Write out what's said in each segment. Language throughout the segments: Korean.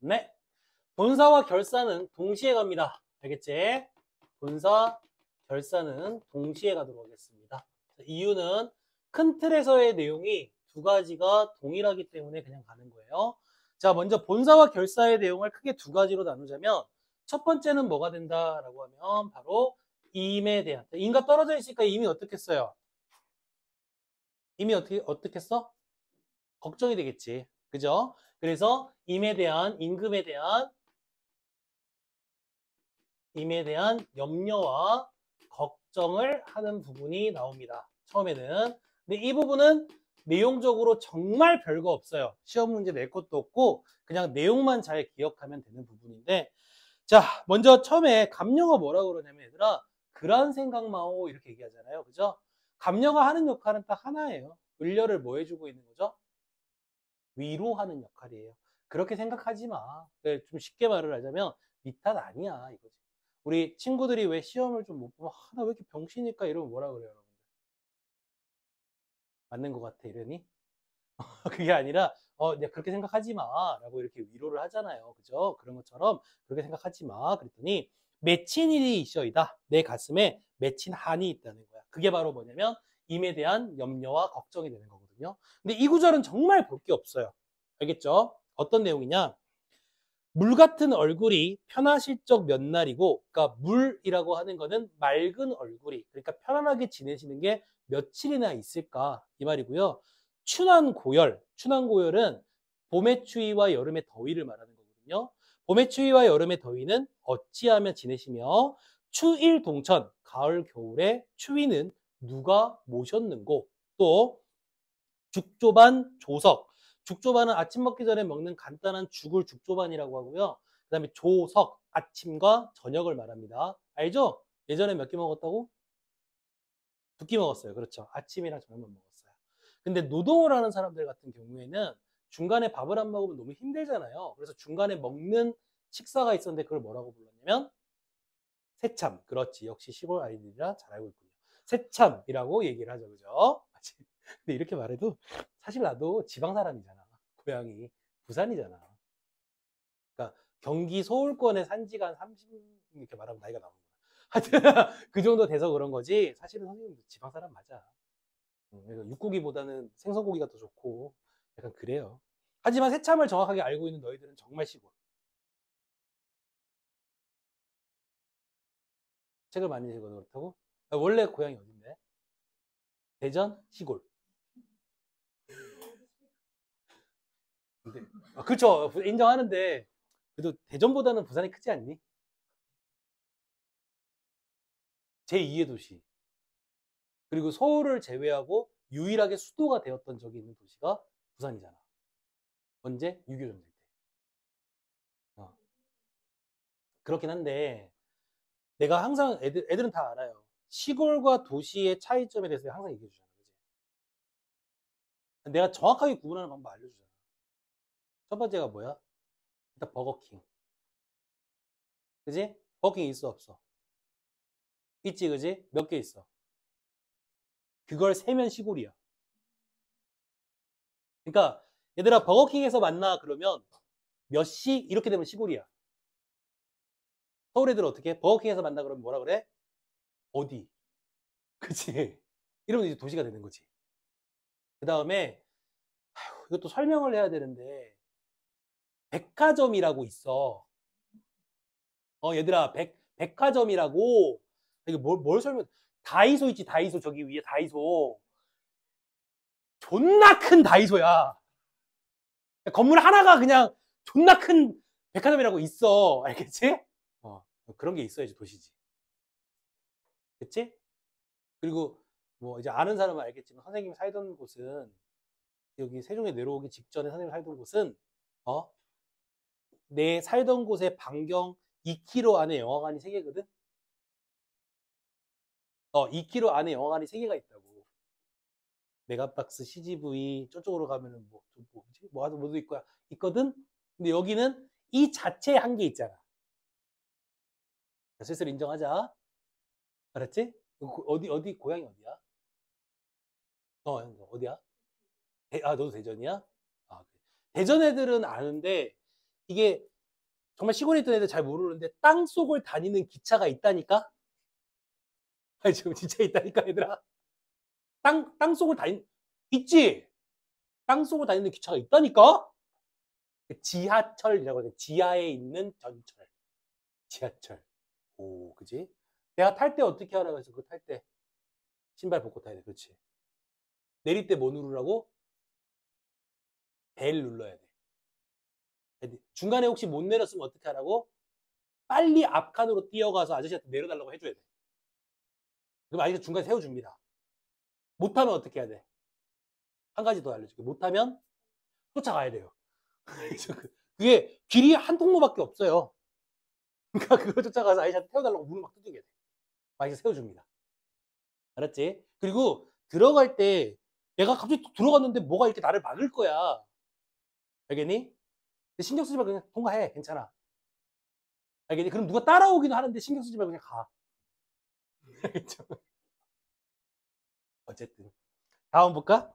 네. 본사와 결사는 동시에 갑니다. 알겠지? 본사, 결사는 동시에 가도록 하겠습니다. 이유는 큰 틀에서의 내용이 두 가지가 동일하기 때문에 그냥 가는 거예요. 자, 먼저 본사와 결사의 내용을 크게 두 가지로 나누자면 첫 번째는 뭐가 된다라고 하면 바로 임에 대한. 임과 떨어져 있으니까 임이 어떻게 써요? 임이 어떻게 써? 걱정이 되겠지. 그죠? 그래서 임에 대한, 임에 대한 염려와 걱정을 하는 부분이 나옵니다. 처음에는. 근데 이 부분은 내용적으로 정말 별거 없어요. 시험 문제 낼 것도 없고 그냥 내용만 잘 기억하면 되는 부분인데, 자, 먼저 처음에 감녀가 뭐라고 그러냐면 얘들아, 그런 생각 마오 이렇게 얘기하잖아요. 그죠? 감녀가 하는 역할은 딱 하나예요. 을려를 뭐 해주고 있는 거죠? 위로하는 역할이에요. 그렇게 생각하지 마. 좀 쉽게 말을 하자면 니 탓 아니야 이거지. 우리 친구들이 왜 시험을 좀 못 보면 나 왜 이렇게 병신일까 이러면 뭐라 그래요, 여러분들? 맞는 것 같아 이러니? 그게 아니라 내가 그렇게 생각하지 마 라고 이렇게 위로를 하잖아요. 그죠? 그런 것처럼 그렇게 생각하지 마 그랬더니 맺힌 일이 있어이다. 내 가슴에 맺힌 한이 있다는 거야. 그게 바로 뭐냐면 임에 대한 염려와 걱정이 되는 거거든요. 근데 이 구절은 정말 볼 게 없어요. 알겠죠? 어떤 내용이냐? 물 같은 얼굴이 편하실 적 몇 날이고, 그러니까 물이라고 하는 거는 맑은 얼굴이, 그러니까 편안하게 지내시는 게 며칠이나 있을까 이 말이고요. 춘환고열은 봄의 추위와 여름의 더위를 말하는 거거든요. 봄의 추위와 여름의 더위는 어찌하며 지내시며 추일동천, 가을 겨울의 추위는 누가 모셨는고. 또 죽조반 조석. 죽조반은 아침 먹기 전에 먹는 간단한 죽을 죽조반이라고 하고요. 그 다음에 조석, 아침과 저녁을 말합니다. 알죠? 예전에 몇 끼 먹었다고? 2끼 먹었어요. 그렇죠. 아침이랑 저녁만 먹었어요. 근데 노동을 하는 사람들 같은 경우에는 중간에 밥을 안 먹으면 너무 힘들잖아요. 그래서 중간에 먹는 식사가 있었는데 그걸 뭐라고 불렀냐면 새참. 그렇지. 역시 시골 아이들이라 잘 알고 있군요. 새참이라고 얘기를 하죠. 그죠? 근데 이렇게 말해도 사실 나도 지방 사람이잖아. 고향이 부산이잖아. 그러니까 경기 서울권의 산지가 한 30, 이렇게 말하면 나이가 나오는구나. 하여튼 그 정도 돼서 그런 거지. 사실은 선생님도 지방 사람 맞아. 육고기보다는 생선고기가 더 좋고 약간 그래요. 하지만 새참을 정확하게 알고 있는 너희들은 정말 시골. 책을 많이 읽어도 그렇다고? 원래 고향이 어딘데? 대전? 시골. 근데, 그렇죠. 인정하는데 그래도 대전보다는 부산이 크지 않니? 제2의 도시. 그리고 서울을 제외하고 유일하게 수도가 되었던 적이 있는 도시가 부산이잖아. 언제? 6.25 전쟁 때. 그렇긴 한데 내가 항상 애들은 다 알아요. 시골과 도시의 차이점에 대해서 항상 얘기해 주잖아. 그치? 내가 정확하게 구분하는 방법 알려주잖아. 첫 번째가 뭐야? 일단 버거킹. 그지? 버거킹 있어 없어? 있지 그지? 몇 개 있어? 그걸 세면 시골이야. 그러니까 얘들아 버거킹에서 만나 그러면 몇 시? 이렇게 되면 시골이야. 서울 애들 어떻게 해? 버거킹에서 만나 그러면 뭐라 그래? 어디? 그치? 이러면 이제 도시가 되는 거지. 그 다음에 이것도 설명을 해야 되는데 백화점이라고 있어. 얘들아 백화점이라고. 이게 뭘 설명? 다이소 있지. 다이소 저기 위에 다이소. 존나 큰 다이소야. 건물 하나가 그냥 존나 큰 백화점이라고 있어. 알겠지? 그런 게 있어야지 도시지. 그치? 그리고 뭐 이제 아는 사람은 알겠지만 선생님이 살던 곳은 여기 세종에 내려오기 직전에 선생님이 살던 곳은 내 살던 곳의 반경 2km 안에 영화관이 3개거든? 2km 안에 영화관이 3개가 있다고. 메가박스, CGV, 저쪽으로 가면은 뭐지? 뭐도 있거든? 근데 여기는 이 자체에 한 개 있잖아. 슬슬 인정하자. 알았지? 어디, 고향이 어디야? 어디야? 너도 대전이야? 대전 애들은 아는데, 이게 정말 시골에 있던 애들 잘 모르는데 땅 속을 다니는 기차가 있다니까? 아니, 지금 진짜 있다니까, 얘들아. 땅 속을 있지? 땅 속을 다니는 기차가 있다니까? 지하철이라고 해. 지하에 있는 전철. 지하철. 오, 그지? 내가 탈 때 어떻게 하라고 해서 그거 탈 때 신발 벗고 타야 돼. 그렇지. 내릴 때 뭐 누르라고? 벨 눌러야 돼. 중간에 혹시 못 내렸으면 어떻게 하라고? 빨리 앞칸으로 뛰어가서 아저씨한테 내려달라고 해줘야 돼. 그럼 아저씨가 중간에 세워줍니다. 못하면 어떻게 해야 돼? 한 가지 더 알려줄게. 못하면 쫓아가야 돼요. 그게 길이 한 통로밖에 없어요. 그러니까 그거 쫓아가서 아저씨한테 태워달라고 문을 막 두들겨야 돼. 아저씨 세워줍니다. 알았지? 그리고 들어갈 때 내가 갑자기 들어갔는데 뭐가 이렇게 나를 막을 거야. 알겠니? 신경 쓰지 말고 그냥 통과해. 괜찮아. 알겠니? 그럼 누가 따라오기는 하는데 신경 쓰지 말고 그냥 가. 알겠죠? 어쨌든. 다음 볼까?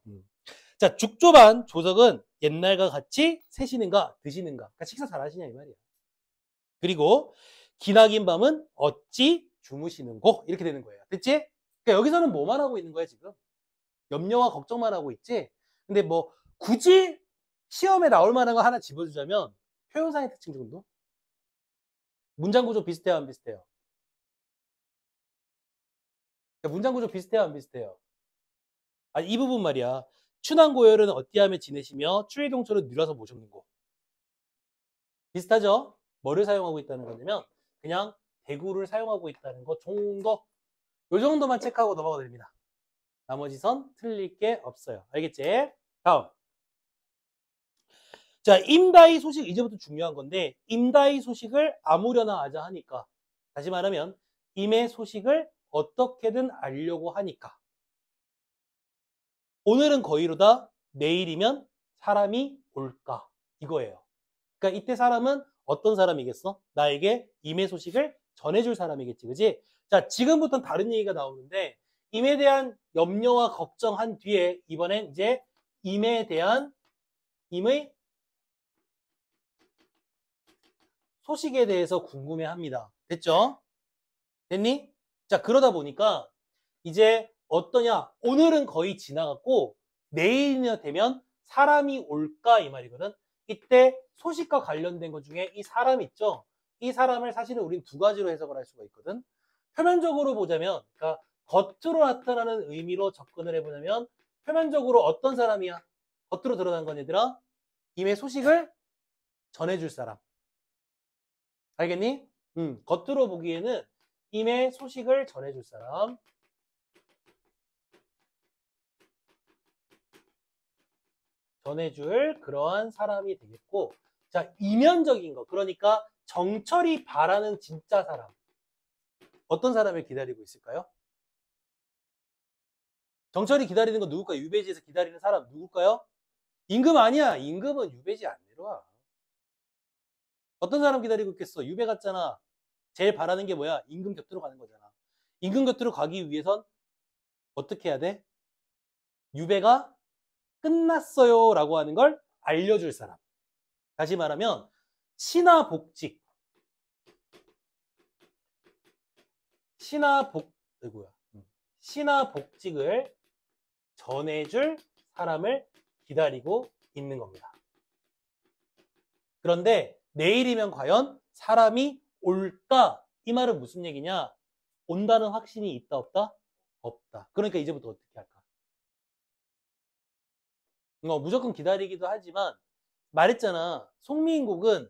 자, 죽조반 조석은 옛날과 같이 세시는가 드시는가. 그러니까 식사 잘 하시냐 이 말이야. 그리고 기나긴 밤은 어찌 주무시는고 이렇게 되는 거예요. 됐지? 그러니까 여기서는 뭐만 하고 있는 거야 지금? 염려와 걱정만 하고 있지? 근데 뭐 굳이 시험에 나올 만한 거 하나 집어주자면 표현상의 특징 정도? 문장 구조 비슷해요 안 비슷해요? 그러니까 문장 구조 비슷해요 안 비슷해요? 아, 이 부분 말이야. 춘왕고열은 어찌하며 지내시며 추위동초를 늘어서 모셨는고. 비슷하죠? 뭐를 사용하고 있다는 거냐면 그냥 대구를 사용하고 있다는 거 정도. 요 정도만 체크하고 넘어가도 됩니다. 나머지 선 틀릴 게 없어요. 알겠지? 다음. 자, 임다이 소식 이제부터 중요한 건데 임다이 소식을 아무려나 하자 하니까 다시 말하면 임의 소식을 어떻게든 알려고 하니까 오늘은 거의로다 내일이면 사람이 올까 이거예요. 그러니까 이때 사람은 어떤 사람이겠어? 나에게 임의 소식을 전해줄 사람이겠지, 그지? 자, 지금부터는 다른 얘기가 나오는데 임에 대한 염려와 걱정한 뒤에 이번엔 이제 임에 대한 임의 소식에 대해서 궁금해합니다. 됐죠? 됐니? 자, 그러다 보니까 이제 어떠냐? 오늘은 거의 지나갔고 내일이나 되면 사람이 올까 이 말이거든. 이때 소식과 관련된 것 중에 이 사람 있죠? 이 사람을 사실은 우린 두 가지로 해석을 할 수가 있거든. 표면적으로 보자면, 그러니까 겉으로 나타나는 의미로 접근을 해보자면 표면적으로 어떤 사람이야? 겉으로 드러난 건 얘들아 임의 소식을 전해줄 사람. 알겠니? 겉으로 보기에는 임의 소식을 전해줄 사람. 전해줄 그러한 사람이 되겠고, 자, 이면적인 거. 그러니까 정철이 바라는 진짜 사람. 어떤 사람을 기다리고 있을까요? 정철이 기다리는 건 누굴까요? 유배지에서 기다리는 사람 누굴까요? 임금 아니야. 임금은 유배지 안 내려와. 어떤 사람 기다리고 있겠어? 유배 갔잖아. 제일 바라는 게 뭐야? 임금 곁으로 가는 거잖아. 임금 곁으로 가기 위해선 어떻게 해야 돼? 유배가 끝났어요 라고 하는 걸 알려줄 사람. 다시 말하면 신하복직. 신하복직을 전해줄 사람을 기다리고 있는 겁니다. 그런데 내일이면 과연 사람이 올까? 이 말은 무슨 얘기냐? 온다는 확신이 있다 없다? 없다. 그러니까 이제부터 어떻게 할까? 무조건 기다리기도 하지만 말했잖아. 송미인곡은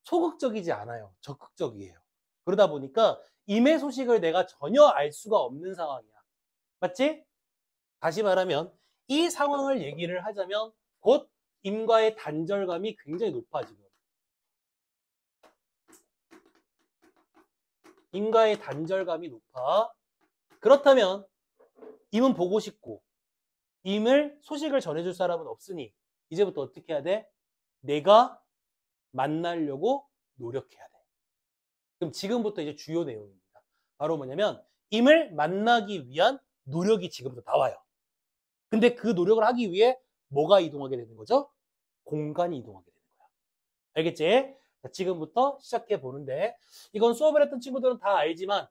소극적이지 않아요. 적극적이에요. 그러다 보니까 임의 소식을 내가 전혀 알 수가 없는 상황이야. 맞지? 다시 말하면 이 상황을 얘기를 하자면 곧 임과의 단절감이 굉장히 높아 지금. 임과의 단절감이 높아. 그렇다면 임은 보고 싶고 임을 소식을 전해줄 사람은 없으니 이제부터 어떻게 해야 돼? 내가 만나려고 노력해야 돼. 그럼 지금부터 이제 주요 내용입니다. 바로 뭐냐면 임을 만나기 위한 노력이 지금부터 나와요. 근데 그 노력을 하기 위해 뭐가 이동하게 되는 거죠? 공간이 이동하게 되는 거야. 알겠지? 자, 지금부터 시작해 보는데 이건 수업을 했던 친구들은 다 알지만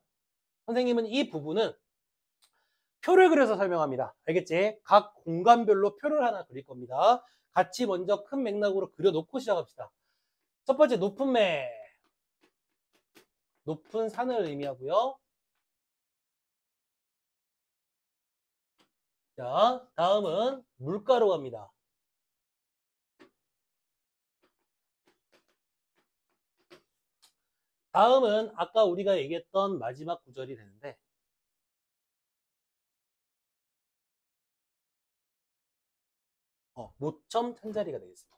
선생님은 이 부분은 표를 그려서 설명합니다. 알겠지? 각 공간별로 표를 하나 그릴 겁니다. 같이 먼저 큰 맥락으로 그려놓고 시작합시다. 첫 번째 높은 매, 높은 산을 의미하고요. 자, 다음은 물가로 갑니다. 다음은 아까 우리가 얘기했던 마지막 구절이 되는데 모점 천자리가 되겠습니다.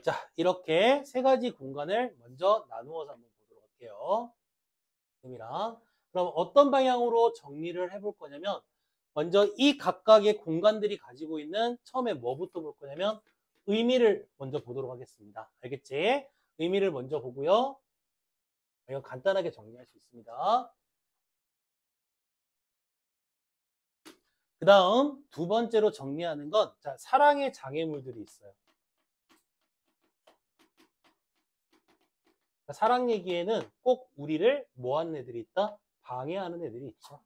자, 이렇게 세 가지 공간을 먼저 나누어서 한번 보도록 할게요. 쌤이랑. 그럼 어떤 방향으로 정리를 해볼 거냐면 먼저 이 각각의 공간들이 가지고 있는 처음에 뭐부터 볼 거냐면 의미를 먼저 보도록 하겠습니다. 알겠지? 의미를 먼저 보고요. 이거 간단하게 정리할 수 있습니다. 그 다음 두 번째로 정리하는 건 자, 사랑의 장애물들이 있어요. 사랑 얘기에는 꼭 우리를 뭐 하는 애들이 있다? 방해하는 애들이 있죠.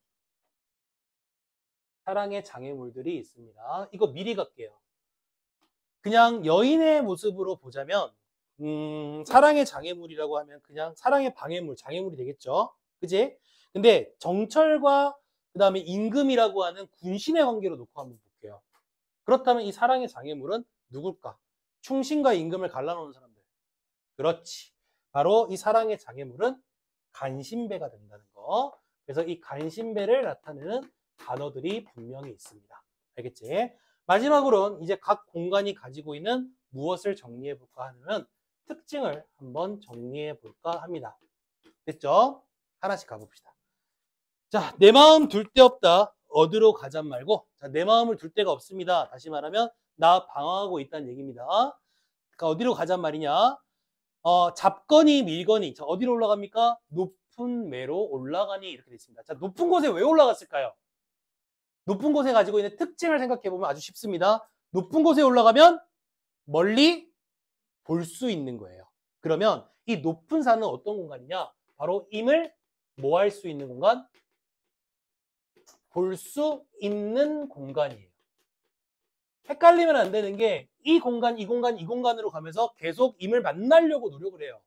사랑의 장애물들이 있습니다. 이거 미리 갈게요. 그냥 여인의 모습으로 보자면 사랑의 장애물이라고 하면 그냥 사랑의 방해물, 장애물이 되겠죠. 그지? 근데 정철과 그 다음에 임금이라고 하는 군신의 관계로 놓고 한번 볼게요. 그렇다면 이 사랑의 장애물은 누굴까? 충신과 임금을 갈라놓은 사람들. 그렇지. 바로 이 사랑의 장애물은 간신배가 된다는 거. 그래서 이 간신배를 나타내는 단어들이 분명히 있습니다. 알겠지? 마지막으로는 이제 각 공간이 가지고 있는 무엇을 정리해 볼까 하면 특징을 한번 정리해 볼까 합니다. 됐죠? 하나씩 가봅시다. 자, 내 마음 둘 데 없다. 어디로 가잔 말고 자, 내 마음을 둘 데가 없습니다. 다시 말하면 나 방황하고 있다는 얘기입니다. 그러니까 어디로 가잔 말이냐? 잡거니 밀거니. 자, 어디로 올라갑니까? 높은 매로 올라가니 이렇게 되어 있습니다. 자, 높은 곳에 왜 올라갔을까요? 높은 곳에 가지고 있는 특징을 생각해 보면 아주 쉽습니다. 높은 곳에 올라가면 멀리 볼 수 있는 거예요. 그러면 이 높은 산은 어떤 공간이냐? 바로 임을 뭐 할 수 있는 공간? 볼 수 있는 공간이에요. 헷갈리면 안 되는 게 이 공간, 이 공간, 이 공간으로 가면서 계속 임을 만나려고 노력을 해요.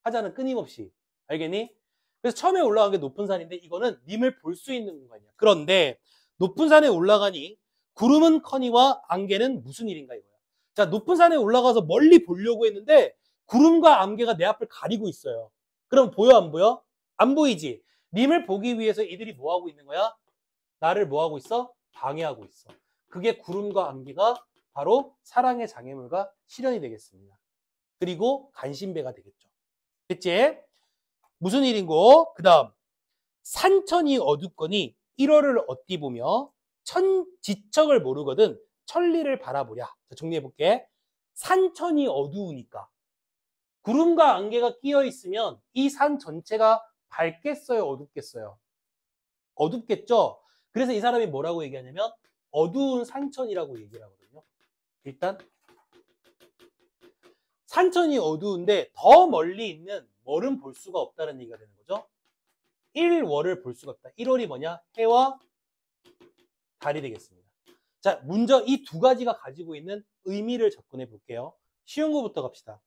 하자는 끊임없이. 알겠니? 그래서 처음에 올라간 게 높은 산인데 이거는 님을 볼 수 있는 공간이야. 그런데 높은 산에 올라가니 구름은 커니와 안개는 무슨 일인가 이거야. 자, 높은 산에 올라가서 멀리 보려고 했는데 구름과 안개가 내 앞을 가리고 있어요. 그럼 보여 안 보여? 안 보이지? 님을 보기 위해서 이들이 뭐 하고 있는 거야? 나를 뭐 하고 있어? 방해하고 있어. 그게 구름과 안개가 바로 사랑의 장애물과 실현이 되겠습니다. 그리고 간신배가 되겠죠. 됐지? 무슨 일인고? 그 다음 산천이 어둡거니 1월을 어디 보며 지척을 모르거든 천리를 바라보랴. 자, 정리해볼게. 산천이 어두우니까 구름과 안개가 끼어 있으면 이 산 전체가 밝겠어요? 어둡겠어요? 어둡겠죠? 그래서 이 사람이 뭐라고 얘기하냐면 어두운 산천이라고 얘기를 하거든요. 일단 산천이 어두운데 더 멀리 있는 월은 볼 수가 없다는 얘기가 되는 거죠. 1월을 볼 수가 없다. 1월이 뭐냐? 해와 달이 되겠습니다. 자, 먼저 이 두 가지가 가지고 있는 의미를 접근해 볼게요. 쉬운 거부터 갑시다.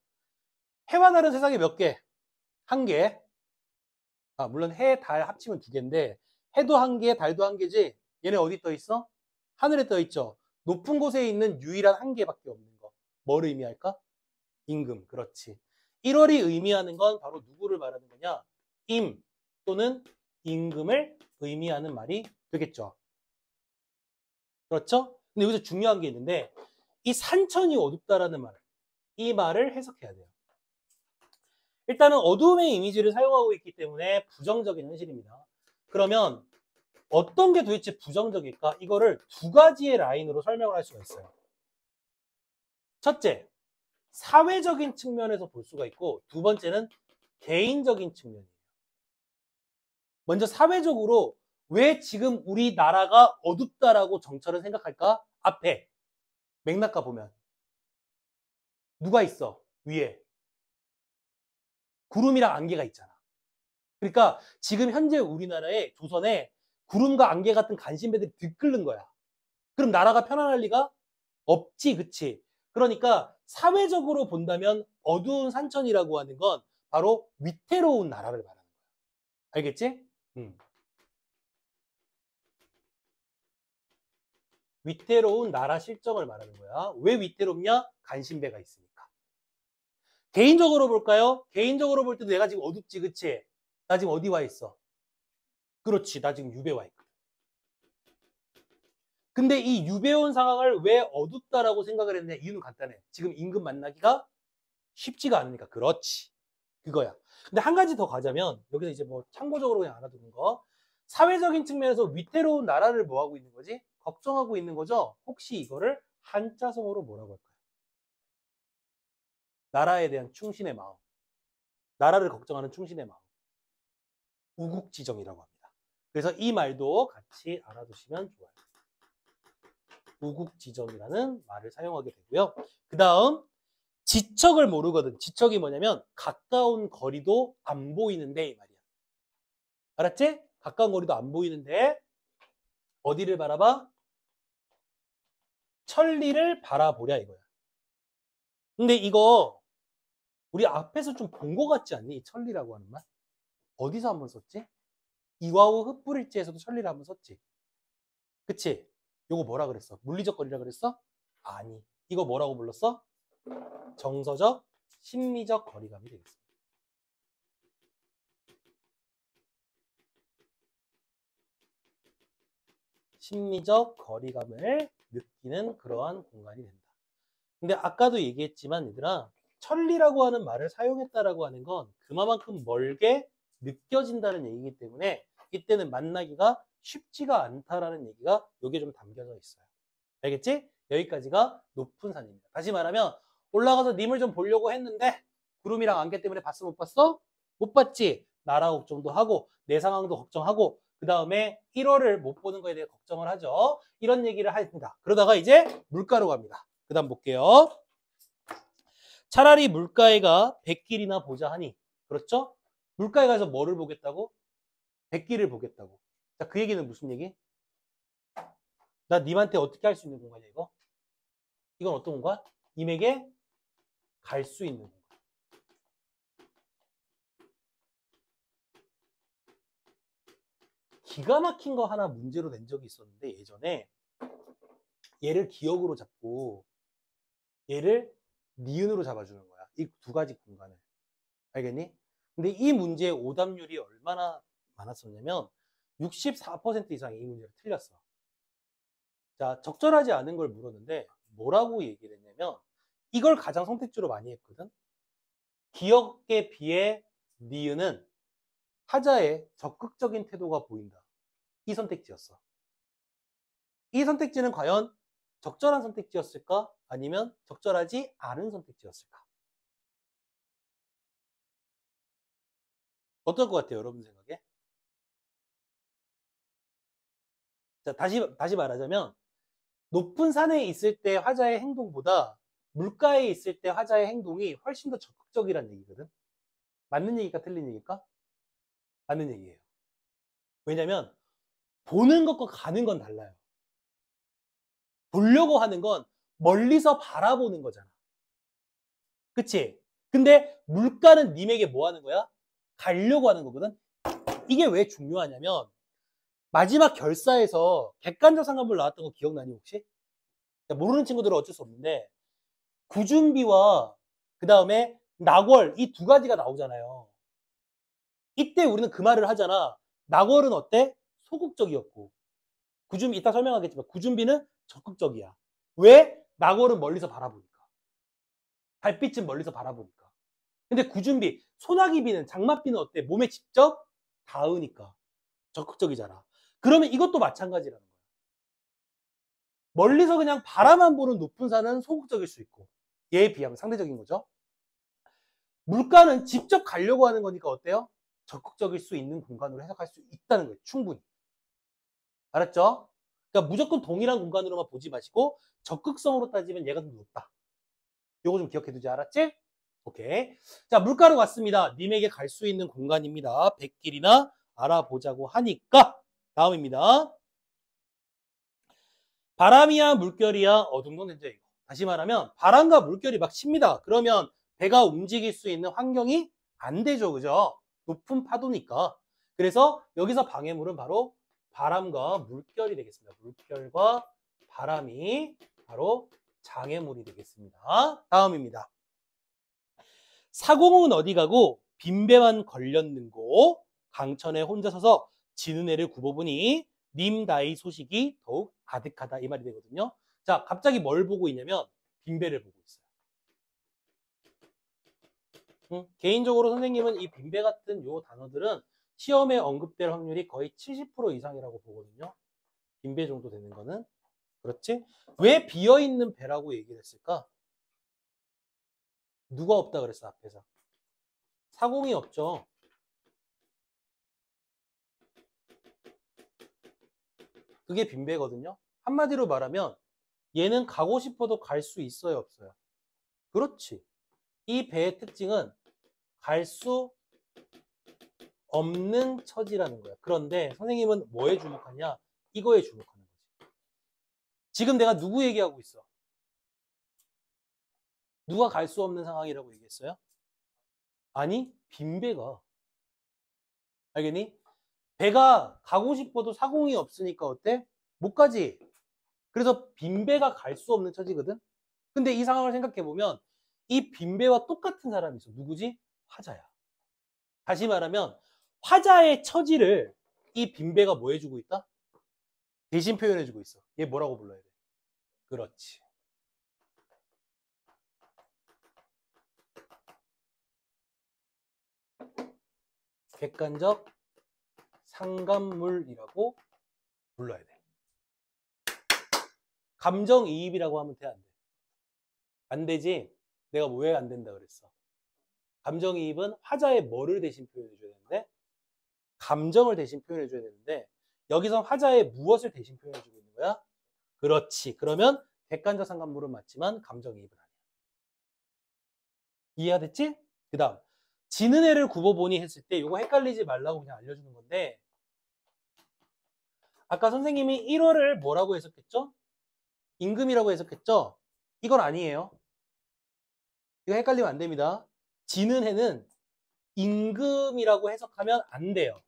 해와 달은 세상에 몇 개? 한 개. 물론 해, 달 합치면 두 개인데 해도 한 개, 달도 한 개지. 얘네 어디 떠 있어? 하늘에 떠 있죠. 높은 곳에 있는 유일한 한 개밖에 없는 거. 뭘 의미할까? 임금. 그렇지. 1월이 의미하는 건 바로 누구를 말하는 거냐? 임 또는 임금을 의미하는 말이 되겠죠. 그렇죠? 근데 여기서 중요한 게 있는데 이 산천이 어둡다라는 말, 이 말을 해석해야 돼요. 일단은 어두움의 이미지를 사용하고 있기 때문에 부정적인 현실입니다. 그러면 어떤 게 도대체 부정적일까? 이거를 두 가지의 라인으로 설명을 할 수가 있어요. 첫째, 사회적인 측면에서 볼 수가 있고 두 번째는 개인적인 측면이에요. 먼저 사회적으로 왜 지금 우리나라가 어둡다라고 정철은 생각할까? 앞에 맥락가 보면 누가 있어? 위에 구름이랑 안개가 있잖아. 그러니까 지금 현재 우리나라의 조선에 구름과 안개 같은 간신배들이 들끓는 거야. 그럼 나라가 편안할 리가 없지, 그치? 그러니까 사회적으로 본다면 어두운 산천이라고 하는 건 바로 위태로운 나라를 말하는 거야. 알겠지? 위태로운 나라 실정을 말하는 거야. 왜 위태롭냐? 간신배가 있으니까. 개인적으로 볼까요? 개인적으로 볼 때도 내가 지금 어둡지, 그치? 나 지금 어디 와 있어? 그렇지, 나 지금 유배 와 있거든. 근데 이 유배 온 상황을 왜 어둡다라고 생각을 했냐? 이유는 간단해. 지금 임금 만나기가 쉽지가 않으니까. 그렇지. 그거야. 근데 한 가지 더 가자면, 여기서 이제 뭐 참고적으로 그냥 알아두는 거. 사회적인 측면에서 위태로운 나라를 뭐 하고 있는 거지? 걱정하고 있는 거죠? 혹시 이거를 한자성어로 뭐라고 할까요? 나라에 대한 충신의 마음. 나라를 걱정하는 충신의 마음. 우국지정이라고 합니다. 그래서 이 말도 같이 알아두시면 좋아요. 우국지정이라는 말을 사용하게 되고요. 그 다음 지척을 모르거든. 지척이 뭐냐면 가까운 거리도 안 보이는데 이 말이야. 알았지? 가까운 거리도 안 보이는데 어디를 바라봐? 천리를 바라보랴 이거야. 근데 이거 우리 앞에서 좀 본 것 같지 않니? 이 천리라고 하는 말? 어디서 한번 썼지? 이화우 흩뿌릴지에서도 천리를 한번 썼지. 그치? 요거 뭐라 그랬어? 물리적 거리라 그랬어? 아니. 이거 뭐라고 불렀어? 정서적, 심리적 거리감이 되겠습니다. 심리적 거리감을 느끼는 그러한 공간이 된다. 근데 아까도 얘기했지만 얘들아, 천리라고 하는 말을 사용했다라고 하는 건 그만큼 멀게 느껴진다는 얘기이기 때문에 이때는 만나기가 쉽지가 않다라는 얘기가 여기에 좀 담겨져 있어요. 알겠지? 여기까지가 높은 산입니다. 다시 말하면 올라가서 님을 좀 보려고 했는데 구름이랑 안개 때문에 봤어 못 봤어? 못 봤지? 나라 걱정도 하고 내 상황도 걱정하고 그 다음에 1월을 못 보는 거에 대해 걱정을 하죠. 이런 얘기를 합니다. 그러다가 이제 물가로 갑니다. 그 다음 볼게요. 차라리 물가에 가 백길이나 보자 하니. 그렇죠? 물가에 가서 뭐를 보겠다고? 백길을 보겠다고. 자, 그 얘기는 무슨 얘기? 나 님한테 어떻게 할 수 있는 공간이야 이거? 이건 어떤 공간? 님에게 갈 수 있는 공간. 기가 막힌 거 하나 문제로 낸 적이 있었는데 예전에 얘를 기억으로 잡고 얘를 니은으로 잡아주는 거야. 이 두 가지 공간을. 알겠니? 근데 이 문제의 오답률이 얼마나 많았었냐면 64% 이상이 이 문제를 틀렸어. 자, 적절하지 않은 걸 물었는데 뭐라고 얘기를 했냐면 이걸 가장 선택지로 많이 했거든. 기억에 비해 니은은 하자의 적극적인 태도가 보인다. 이 선택지였어. 이 선택지는 과연 적절한 선택지였을까? 아니면 적절하지 않은 선택지였을까? 어떨 것 같아요, 여러분 생각에? 자, 다시 말하자면 높은 산에 있을 때 화자의 행동보다 물가에 있을 때 화자의 행동이 훨씬 더 적극적이라는 얘기거든. 맞는 얘기일까 틀린 얘기일까? 맞는 얘기예요. 왜냐면 보는 것과 가는 건 달라요. 보려고 하는 건 멀리서 바라보는 거잖아. 그치? 근데 물가는 님에게 뭐 하는 거야? 가려고 하는 거거든. 이게 왜 중요하냐면 마지막 결사에서 객관적 상관불 나왔던 거 기억나니 혹시? 모르는 친구들은 어쩔 수 없는데 구준비와 그 다음에 낙월 이 두 가지가 나오잖아요. 이때 우리는 그 말을 하잖아. 낙월은 어때? 소극적이었고 구준비 이따 설명하겠지만 구준비는 적극적이야. 왜? 낙월은 멀리서 바라보니까. 달빛은 멀리서 바라보니까. 근데 구준비, 소나기비는 장맛비는 어때? 몸에 직접 닿으니까 적극적이잖아. 그러면 이것도 마찬가지라는 거야. 멀리서 그냥 바라만 보는 높은 산은 소극적일 수 있고 얘에 비하면 상대적인 거죠. 물가는 직접 가려고 하는 거니까 어때요? 적극적일 수 있는 공간으로 해석할 수 있다는 거예요. 충분히. 알았죠? 그러니까 무조건 동일한 공간으로만 보지 마시고 적극성으로 따지면 얘가 좀 높다. 요거 좀 기억해 두지. 알았지? 오케이. 자, 물가로 왔습니다. 님에게 갈 수 있는 공간입니다. 100길이나 알아보자고 하니까 다음입니다. 바람이야 물결이야 어둠 건 이제 이거. 다시 말하면 바람과 물결이 막 칩니다. 그러면 배가 움직일 수 있는 환경이 안 되죠. 그죠? 높은 파도니까. 그래서 여기서 방해물은 바로 바람과 물결이 되겠습니다. 물결과 바람이 바로 장애물이 되겠습니다. 다음입니다. 사공은 어디 가고 빈배만 걸렸는고 강천에 혼자 서서 지는 애를 굽어보니 님다이 소식이 더욱 아득하다 이 말이 되거든요. 자, 갑자기 뭘 보고 있냐면 빈배를 보고 있어요. 개인적으로 선생님은 이 빈배 같은 요 단어들은 시험에 언급될 확률이 거의 70% 이상이라고 보거든요. 빈배 정도 되는 거는. 그렇지? 왜 비어있는 배라고 얘기를 했을까? 누가 없다 그랬어, 앞에서? 사공이 없죠. 그게 빈배거든요. 한마디로 말하면 얘는 가고 싶어도 갈 수 있어요, 없어요? 그렇지. 이 배의 특징은 갈 수 없는 처지라는 거야. 그런데 선생님은 뭐에 주목하냐? 이거에 주목하는 거지. 지금 내가 누구 얘기하고 있어? 누가 갈 수 없는 상황이라고 얘기했어요? 아니, 빈배가. 알겠니? 배가 가고 싶어도 사공이 없으니까 어때? 못 가지. 그래서 빈배가 갈 수 없는 처지거든? 근데 이 상황을 생각해보면 이 빈배와 똑같은 사람이 있어. 누구지? 화자야. 다시 말하면 화자의 처지를 이 빈배가 뭐 해주고 있다? 대신 표현해주고 있어. 얘 뭐라고 불러야 돼? 그렇지. 객관적 상관물이라고 불러야 돼. 감정이입이라고 하면 돼, 안 돼? 안 되지? 내가 왜 안 된다 그랬어? 감정이입은 화자의 뭐를 대신 표현해줘야 되는데 감정을 대신 표현해줘야 되는데 여기서 화자의 무엇을 대신 표현해주고 있는 거야? 그렇지. 그러면 객관적 상관물은 맞지만 감정이입은 아니야. 이해가 됐지? 그 다음 지는 애를 굽어보니 했을 때 이거 헷갈리지 말라고 그냥 알려주는 건데 아까 선생님이 1월을 뭐라고 해석했죠? 임금이라고 해석했죠? 이건 아니에요. 이거 헷갈리면 안 됩니다. 지는 해는 임금이라고 해석하면 안 돼요.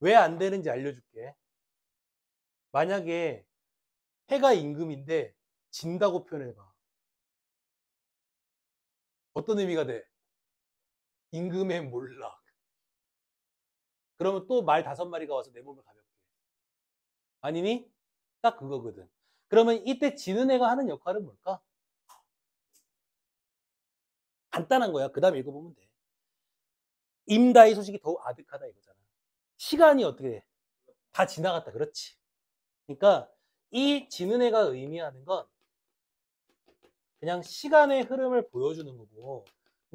왜 안 되는지 알려줄게. 만약에 해가 임금인데 진다고 표현해봐. 어떤 의미가 돼? 임금의 몰락. 그러면 또 말 5마리가 와서 내 몸을 가볍게 해. 아니니? 딱 그거거든. 그러면 이때 지는 애가 하는 역할은 뭘까? 간단한 거야. 그 다음 읽어보면 돼. 임다의 소식이 더욱 아득하다 이거잖아. 시간이 어떻게 돼? 다 지나갔다. 그렇지. 그러니까 이 지는 애가 의미하는 건 그냥 시간의 흐름을 보여주는 거고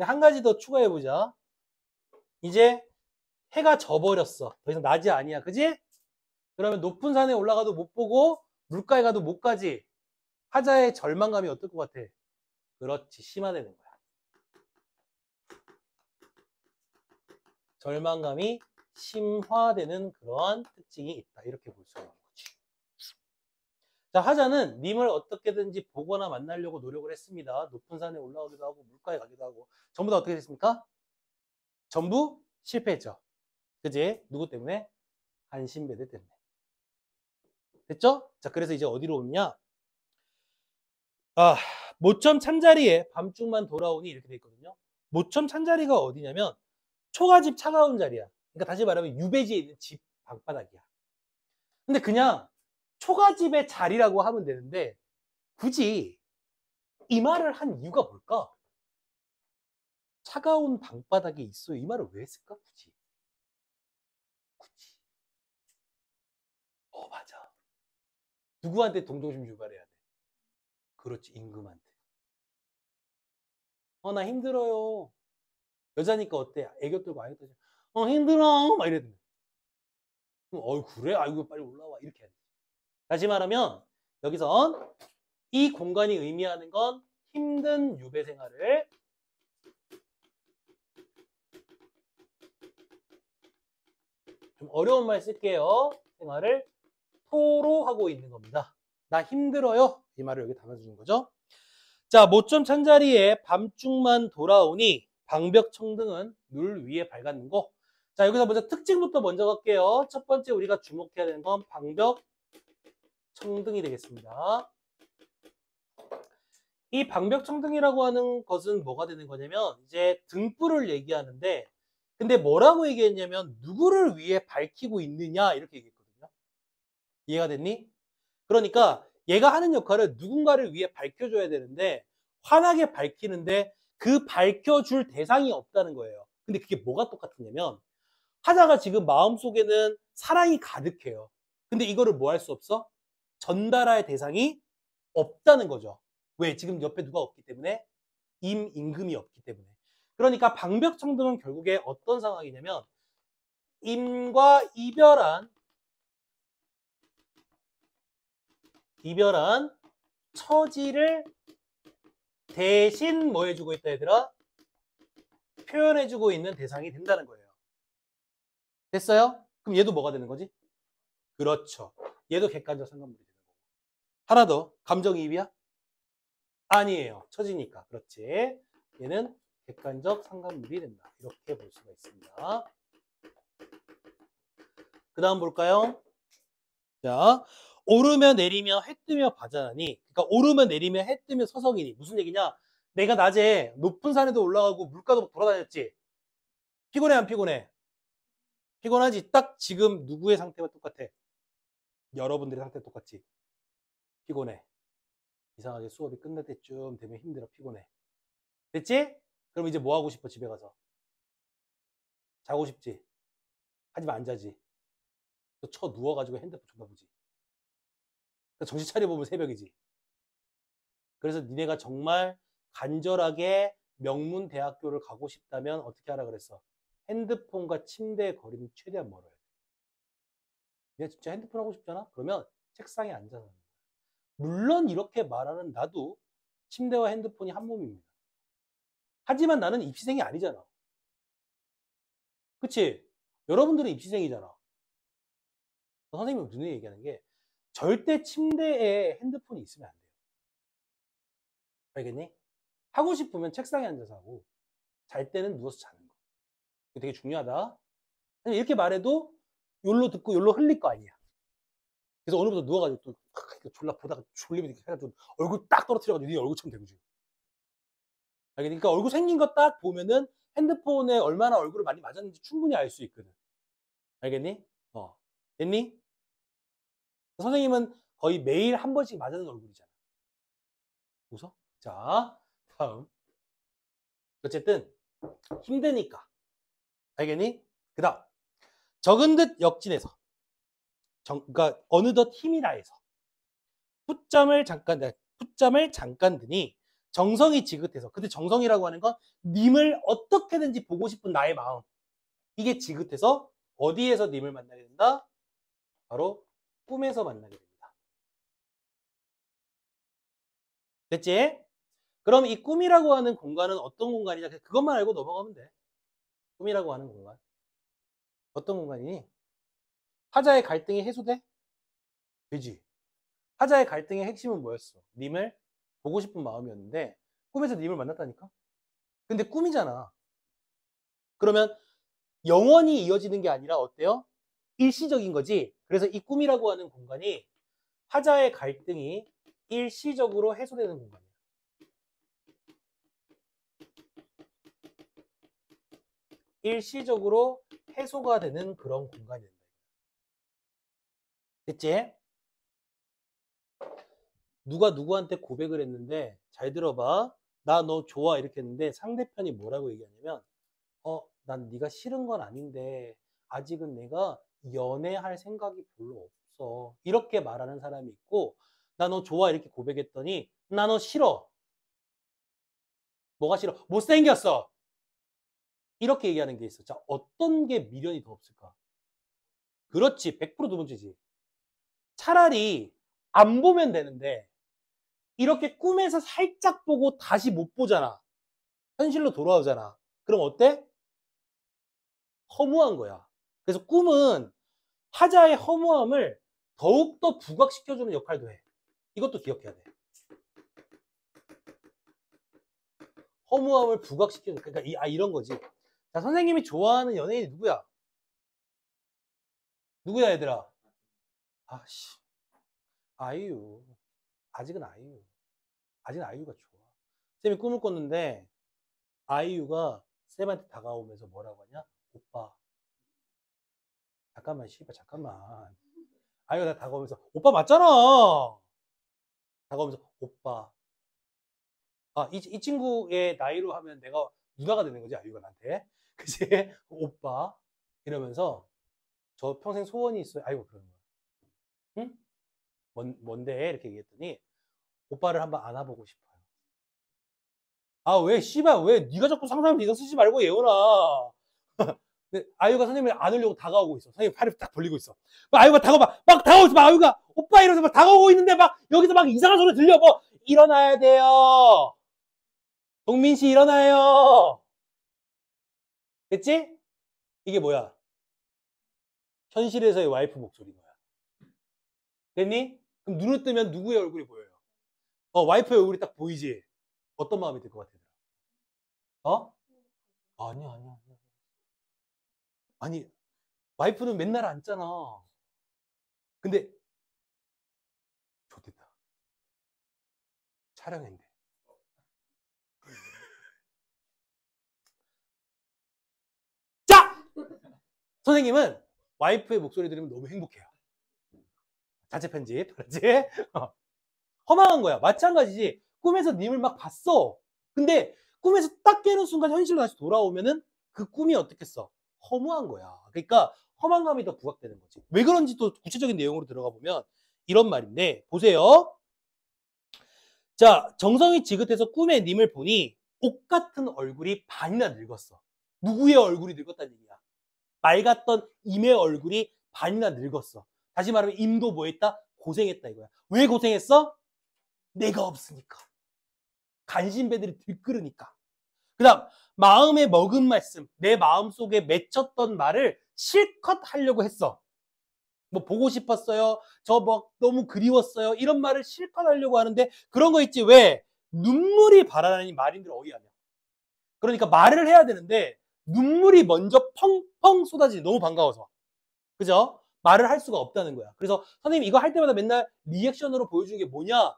한 가지 더 추가해보자. 이제 해가 져버렸어. 더 이상 낮이 아니야. 그지? 그러면 높은 산에 올라가도 못 보고 물가에 가도 못 가지. 하자의 절망감이 어떨 것 같아? 그렇지. 심화되는 거야. 절망감이 심화되는 그러한 특징이 있다. 이렇게 볼 수 있는 거지. 자, 하자는 님을 어떻게든지 보거나 만나려고 노력을 했습니다. 높은 산에 올라가기도 하고 물가에 가기도 하고 전부 다 어떻게 됐습니까? 전부 실패했죠. 그지? 누구 때문에? 한신배들 때문에. 됐죠? 자, 그래서 이제 어디로 오느냐? 아, 모천 찬자리에 밤중만 돌아오니 이렇게 돼 있거든요. 모천 찬자리가 어디냐면 초가집 차가운 자리야. 그러니까 다시 말하면 유배지에 있는 집 방바닥이야. 근데 그냥 초가집의 자리라고 하면 되는데 굳이 이 말을 한 이유가 뭘까? 차가운 방바닥에 있어. 이 말을 왜 했을까? 굳이. 맞아. 누구한테 동정심 유발해야 돼? 그렇지, 임금한테. 나 힘들어요. 여자니까 어때? 애교 떨고 아이고 힘들어. 막 이랬는데. 그럼 그래? 아이고 빨리 올라와 이렇게 해야 돼. 다시 말하면 여기선 이 공간이 의미하는 건 힘든 유배 생활을 좀 어려운 말 쓸게요. 생활을 토로하고 있는 겁니다. 나 힘들어요. 이 말을 여기 담아주는 거죠. 자, 모점 찬자리에 밤중만 돌아오니 방벽청등은 nur 위에 밝았는고. 자, 여기서 먼저 특징부터 먼저 갈게요. 첫 번째 우리가 주목해야 되는 건 방벽청등이 되겠습니다. 이 방벽청등이라고 하는 것은 뭐가 되는 거냐면 이제 등불을 얘기하는데, 근데 뭐라고 얘기했냐면 누구를 위해 밝히고 있느냐 이렇게 얘기했거든요. 이해가 됐니? 그러니까 얘가 하는 역할은 누군가를 위해 밝혀줘야 되는데 환하게 밝히는데 그 밝혀줄 대상이 없다는 거예요. 근데 그게 뭐가 똑같으냐면 하자가 지금 마음속에는 사랑이 가득해요. 근데 이거를 뭐 할 수 없어? 전달할 대상이 없다는 거죠. 왜? 지금 옆에 누가 없기 때문에? 임금이 없기 때문에. 그러니까 방벽청등은 결국에 어떤 상황이냐면 임과 이별한 처지를 대신 뭐 해주고 있다 얘들아? 표현해주고 있는 대상이 된다는 거예요. 됐어요? 그럼 얘도 뭐가 되는 거지? 그렇죠. 얘도 객관적 상관물이 되는 거고. 하나 더. 감정이입이야? 아니에요. 처지니까. 그렇지. 얘는 객관적 상관물이 된다. 이렇게 볼 수가 있습니다. 그 다음 볼까요? 자, 오르며 내리며 해 뜨며 바자나니. 그러니까 오르며 내리며 해 뜨며 서성이니. 무슨 얘기냐? 내가 낮에 높은 산에도 올라가고 물가도 돌아다녔지. 피곤해 안 피곤해? 피곤하지. 딱 지금 누구의 상태와 똑같아? 여러분들의 상태 똑같지. 피곤해. 이상하게 수업이 끝날 때쯤 되면 힘들어. 피곤해. 됐지? 그럼 이제 뭐 하고 싶어? 집에 가서 자고 싶지. 하지만 안 자지. 또 쳐 누워가지고 핸드폰 쳐다보지. 정신 차려보면 새벽이지. 그래서 니네가 정말 간절하게 명문대학교를 가고 싶다면 어떻게 하라 그랬어? 핸드폰과 침대의 거리는 최대한 멀어야 돼. 니네 진짜 핸드폰 하고 싶잖아? 그러면 책상에 앉아서 하는 거야. 물론 이렇게 말하는 나도 침대와 핸드폰이 한 몸입니다. 하지만 나는 입시생이 아니잖아. 그치? 여러분들은 입시생이잖아. 선생님은 눈에 얘기하는 게 절대 침대에 핸드폰이 있으면 안 돼요. 알겠니? 하고 싶으면 책상에 앉아서 하고 잘 때는 누워서 자는 거. 이거 되게 중요하다. 이렇게 말해도 요로 듣고 요로 흘릴 거 아니야. 그래서 오늘부터 누워가지고 또 졸라 보다가 졸리면 해가지고 얼굴 딱 떨어뜨려가지고 네 얼굴처럼 되고 지금. 알겠니? 그러니까 얼굴 생긴 거 딱 보면은 핸드폰에 얼마나 얼굴을 많이 맞았는지 충분히 알 수 있거든. 알겠니? 됐니? 선생님은 거의 매일 한 번씩 맞는 얼굴이잖아. 웃어? 자, 다음. 어쨌든 힘드니까. 알겠니? 그 다음. 적은 듯 역진해서. 그러니까 어느덧 힘이 다해서. 풋잠을 잠깐 드니 정성이 지긋해서. 근데 정성이라고 하는 건 님을 어떻게든지 보고 싶은 나의 마음. 이게 지긋해서 어디에서 님을 만나게 된다? 바로 꿈에서 만나게 됩니다. 됐지? 그럼 이 꿈이라고 하는 공간은 어떤 공간이냐? 그것만 알고 넘어가면 돼. 꿈이라고 하는 공간. 어떤 공간이니? 하자의 갈등이 해소돼? 되지. 하자의 갈등의 핵심은 뭐였어? 님을 보고 싶은 마음이었는데 꿈에서 님을 만났다니까? 근데 꿈이잖아. 그러면 영원히 이어지는 게 아니라 어때요? 일시적인 거지. 그래서 이 꿈이라고 하는 공간이 하자의 갈등이 일시적으로 해소되는 공간이야. 일시적으로 해소가 되는 그런 공간이 된다. 됐지? 누가 누구한테 고백을 했는데 잘 들어봐. 나 너 좋아 이렇게 했는데 상대편이 뭐라고 얘기하냐면 난 네가 싫은 건 아닌데 아직은 내가 연애할 생각이 별로 없어. 이렇게 말하는 사람이 있고 나 너 좋아 이렇게 고백했더니 나 너 싫어. 뭐가 싫어? 못생겼어. 이렇게 얘기하는 게 있어. 자, 어떤 게 미련이 더 없을까? 그렇지. 100% 두 번째지. 차라리 안 보면 되는데 이렇게 꿈에서 살짝 보고 다시 못 보잖아. 현실로 돌아오잖아. 그럼 어때? 허무한 거야. 그래서 꿈은 화자의 허무함을 더욱더 부각시켜주는 역할도 해. 이것도 기억해야 돼. 허무함을 부각시켜주는, 그러니까 이런 거지. 자, 선생님이 좋아하는 연예인이 누구야? 누구야, 얘들아? 아씨, 아이유. 아직은 아이유. 아직은 아이유가 좋아. 쌤이 꿈을 꿨는데 아이유가 쌤한테 다가오면서 뭐라고 하냐? 오빠. 잠깐만, 씨발, 잠깐만. 아이유가 다가오면서 오빠 맞잖아. 다가오면서 오빠. 아, 이 친구의 나이로 하면 내가 누나가 되는 거지, 아이유가 나한테. 그치? 오빠. 이러면서 저 평생 소원이 있어요. 아이고, 그러는 거야. 응? 뭔데? 이렇게 얘기했더니 오빠를 한번 안아보고 싶어요. 아, 왜, 씨발, 왜, 네가 자꾸 상상을 네가 쓰지 말고, 예원아. 근데 아유가 선생님을 안으려고 다가오고 있어. 선생님 팔을 딱 벌리고 있어. 막 아유가 다가와, 막 다가오고 있어. 막 아유가, 오빠 이러면서 막 다가오고 있는데, 막, 여기서 막 이상한 소리 들려. 뭐, 일어나야 돼요. 동민 씨 일어나요. 됐지? 이게 뭐야? 현실에서의 와이프 목소리인 거야. 됐니? 그럼 눈을 뜨면 누구의 얼굴이 보여요? 와이프의 얼굴이 딱 보이지? 어떤 마음이 들 것 같아? 어? 아니야, 아니야. 아니, 와이프는 맨날 앉잖아. 근데, 좋겠다. 촬영인데. 자! 선생님은 와이프의 목소리 들으면 너무 행복해요. 자체 편집, 그렇지? 허망한 거야. 마찬가지지. 꿈에서 님을 막 봤어. 근데 꿈에서 딱 깨는 순간 현실로 다시 돌아오면은 그 꿈이 어떻겠어? 허무한 거야. 그러니까 허망감이 더 부각되는 거지. 왜 그런지 또 구체적인 내용으로 들어가 보면 이런 말인데, 보세요. 자, 정성이 지긋해서 꿈에 님을 보니 옷 같은 얼굴이 반이나 늙었어. 누구의 얼굴이 늙었다는 얘기야? 맑았던 임의 얼굴이 반이나 늙었어. 다시 말하면 임도 뭐 했다? 고생했다 이거야. 왜 고생했어? 내가 없으니까. 간신배들이 들끓으니까. 그 다음 마음에 먹은 말씀, 내 마음속에 맺혔던 말을 실컷 하려고 했어. 뭐 보고 싶었어요. 저 뭐 너무 그리웠어요. 이런 말을 실컷 하려고 하는데 그런 거 있지. 왜? 눈물이 바라는 말인들 어이하냐. 그러니까 말을 해야 되는데 눈물이 먼저 펑펑 쏟아지지. 너무 반가워서. 그죠? 말을 할 수가 없다는 거야. 그래서 선생님 이거 할 때마다 맨날 리액션으로 보여주는 게 뭐냐?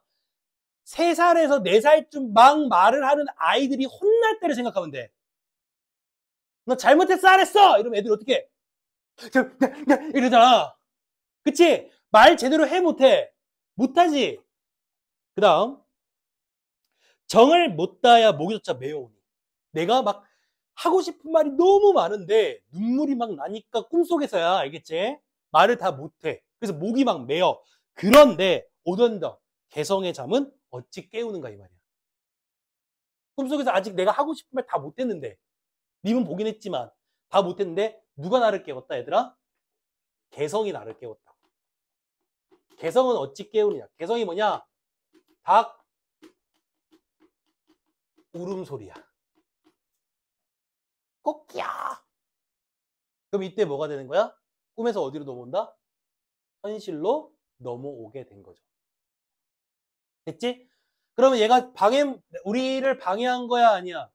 3살에서 4살쯤 막 말을 하는 아이들이 혼날 때를 생각하면 돼. 너 잘못했어 안 했어? 이러면 애들이 어떻게 해? 이러잖아. 그치? 말 제대로 해 못해? 못하지? 그 다음 정을 못 다야 목이조차 메어오니. 내가 막 하고 싶은 말이 너무 많은데 눈물이 막 나니까 꿈속에서야 알겠지? 말을 다 못해. 그래서 목이 막 메어. 그런데 오던더 개성의 잠은 어찌 깨우는가 이 말이야. 꿈속에서 아직 내가 하고 싶은 말 다 못했는데 님은 보긴 했지만 다 못했는데 누가 나를 깨웠다 얘들아? 개성이 나를 깨웠다. 개성은 어찌 깨우느냐? 개성이 뭐냐? 닭 울음소리야. 꼭야. 그럼 이때 뭐가 되는 거야? 꿈에서 어디로 넘어온다? 현실로 넘어오게 된 거죠. 됐지? 그러면 얘가 우리를 방해한 거야 아니야?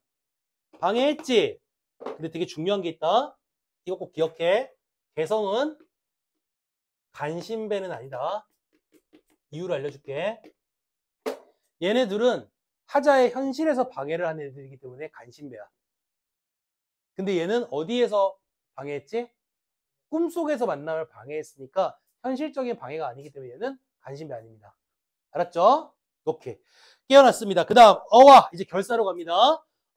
방해했지? 근데 되게 중요한 게 있다. 이거 꼭 기억해. 개성은 간신배는 아니다. 이유를 알려줄게. 얘네들은 하자의 현실에서 방해를 하는 애들이기 때문에 간신배야. 근데 얘는 어디에서 방해했지? 꿈속에서 만남을 방해했으니까 현실적인 방해가 아니기 때문에 얘는 간신배 아닙니다. 알았죠? 오케이. 깨어났습니다. 그 다음 어와 이제 결사로 갑니다.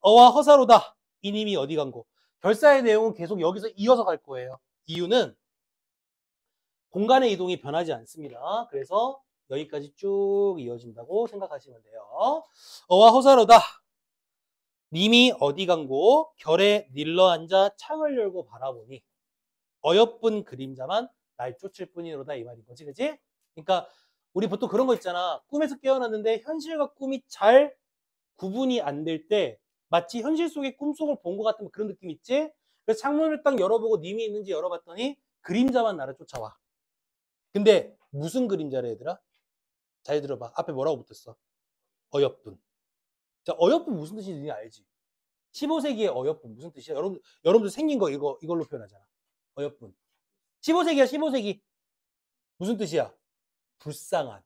어와 허사로다. 이님이 어디 간고. 결사의 내용은 계속 여기서 이어서 갈 거예요. 이유는 공간의 이동이 변하지 않습니다. 그래서 여기까지 쭉 이어진다고 생각하시면 돼요. 어와 허사로다. 님이 어디 간고 결에 닐러 앉아 창을 열고 바라보니 어여쁜 그림자만 날 쫓을 뿐이로다 이 말인 거지, 그지? 그러니까 우리 보통 그런 거 있잖아. 꿈에서 깨어났는데 현실과 꿈이 잘 구분이 안 될 때 마치 현실 속의 꿈속을 본 것 같은 그런 느낌 있지? 그래서 창문을 딱 열어보고 님이 있는지 열어봤더니 그림자만 나를 쫓아와. 근데 무슨 그림자래 얘들아? 잘 들어봐. 앞에 뭐라고 붙었어? 어여쁜. 자, 어여쁜 무슨 뜻인지 니 알지? 15세기의 어여쁜 무슨 뜻이야? 여러분들 생긴 거 이걸로 표현하잖아. 어여쁜. 15세기야, 15세기. 무슨 뜻이야? 불쌍한.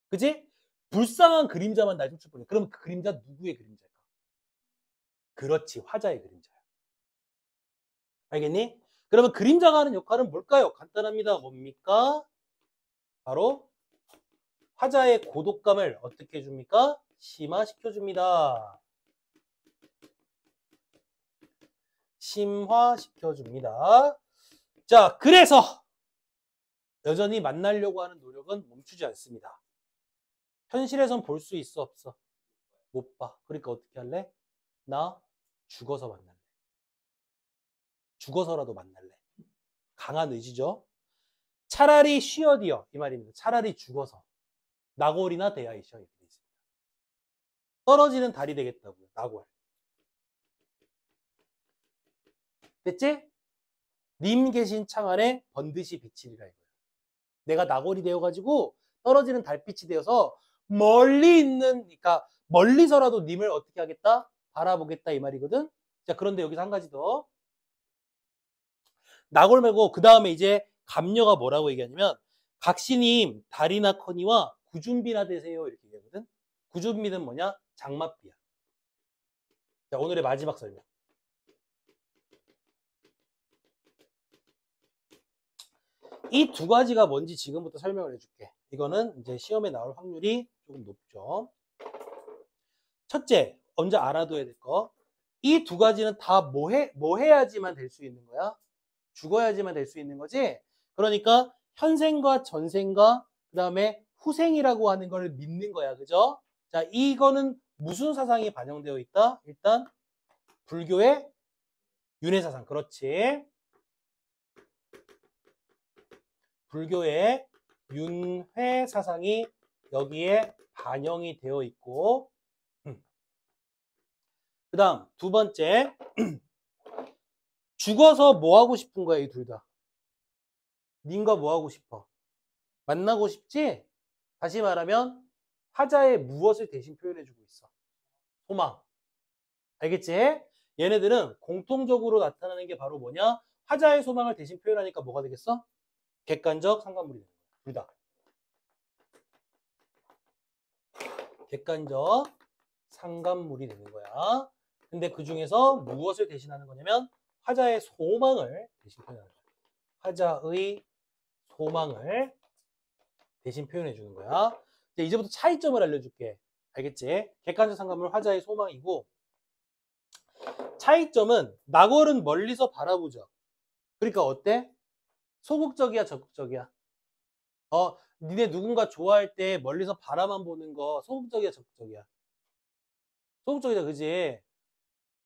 그치? 불쌍한 그림자만 날 쫓을 뿐이야. 그럼 그 그림자 누구의 그림자일까? 그렇지, 화자의 그림자야. 알겠니? 그러면 그림자가 하는 역할은 뭘까요? 간단합니다. 뭡니까? 바로 화자의 고독감을 어떻게 해줍니까? 심화시켜줍니다. 심화시켜줍니다. 자, 그래서 여전히 만나려고 하는 노력은 멈추지 않습니다. 현실에선 볼 수 있어, 없어? 못 봐. 그러니까 어떻게 할래? 나 죽어서 만날래. 죽어서라도 만날래. 강한 의지죠. 차라리 쉬어디어 이 말입니다. 차라리 죽어서 나골이나 대하이셔 이렇게 돼 있습니다. 떨어지는 달이 되겠다고요. 나골. 됐지? 님 계신 창 안에 번듯이 비치리라 이거예요. 내가 나골이 되어가지고 떨어지는 달빛이 되어서 멀리 있는, 그러니까 멀리서라도 님을 어떻게 하겠다? 바라보겠다 이 말이거든. 자, 그런데 여기서 한 가지 더. 나골 말고 그 다음에 이제 감녀가 뭐라고 얘기하냐면 각시님 달이나 커니와 구준비나 되세요 이렇게 얘기하거든. 구준비는 뭐냐? 장맛비야. 자, 오늘의 마지막 설명. 이 두 가지가 뭔지 지금부터 설명을 해줄게. 이거는 이제 시험에 나올 확률이 조금 높죠. 첫째, 먼저 알아둬야 될 거. 이 두 가지는 다 뭐 해야지만 될 수 있는 거야? 죽어야지만 될 수 있는 거지? 그러니까 현생과 전생과 그 다음에 후생이라고 하는 걸 믿는 거야. 그죠? 자, 이거는 무슨 사상이 반영되어 있다? 일단 불교의 윤회사상. 그렇지. 불교의 윤회사상이 여기에 반영이 되어 있고, 그 다음 두 번째, 죽어서 뭐 하고 싶은 거야 이 둘 다? 님과 뭐 하고 싶어? 만나고 싶지? 다시 말하면 화자의 무엇을 대신 표현해주고 있어? 소망. 알겠지? 얘네들은 공통적으로 나타나는 게 바로 뭐냐? 화자의 소망을 대신 표현하니까 뭐가 되겠어? 객관적 상관물이 되는 거야. 둘 다. 객관적 상관물이 되는 거야. 근데 그 중에서 무엇을 대신하는 거냐면 화자의 소망을 대신 표현하는 거야. 화자의 소망을 대신 표현해 주는 거야. 이제부터 차이점을 알려줄게. 알겠지? 객관적 상관물 화자의 소망이고, 차이점은 낙월은 멀리서 바라보죠. 그러니까 어때? 소극적이야, 적극적이야? 니네 누군가 좋아할 때 멀리서 바라만 보는 거 소극적이야, 적극적이야? 소극적이다, 그지?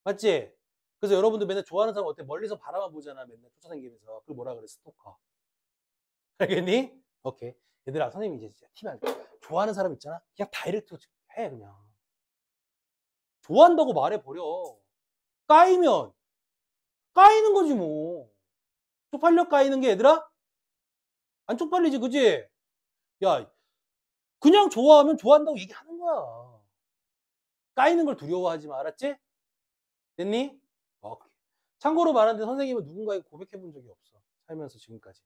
맞지? 그래서 여러분들 맨날 좋아하는 사람 어때? 멀리서 바라만 보잖아, 맨날 쫓아다니면서. 그걸 뭐라 그래? 스토커. 알겠니? 오케이. 얘들아, 선생님이 이제 진짜 팁 알려. 좋아하는 사람 있잖아? 그냥 다이렉트 해, 그냥. 좋아한다고 말해버려. 까이면 까이는 거지 뭐. 쪽팔려 까이는 게 얘들아? 안 쪽팔리지, 그지? 야, 그냥 좋아하면 좋아한다고 얘기하는 거야. 까이는 걸 두려워하지 마, 알았지? 됐니? 오케이. 참고로 말하는데 선생님은 누군가에게 고백해 본 적이 없어. 살면서 지금까지.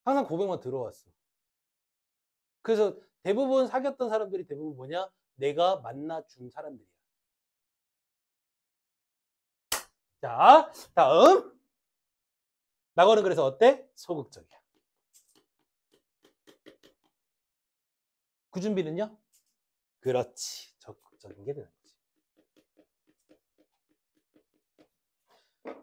항상 고백만 들어왔어. 그래서 대부분 사귀었던 사람들이 대부분 뭐냐? 내가 만나준 사람들이야. 자, 다음. 낙원은 그래서 어때? 소극적이야. 구준비는요? 그렇지. 적극적인 게 되는 거지.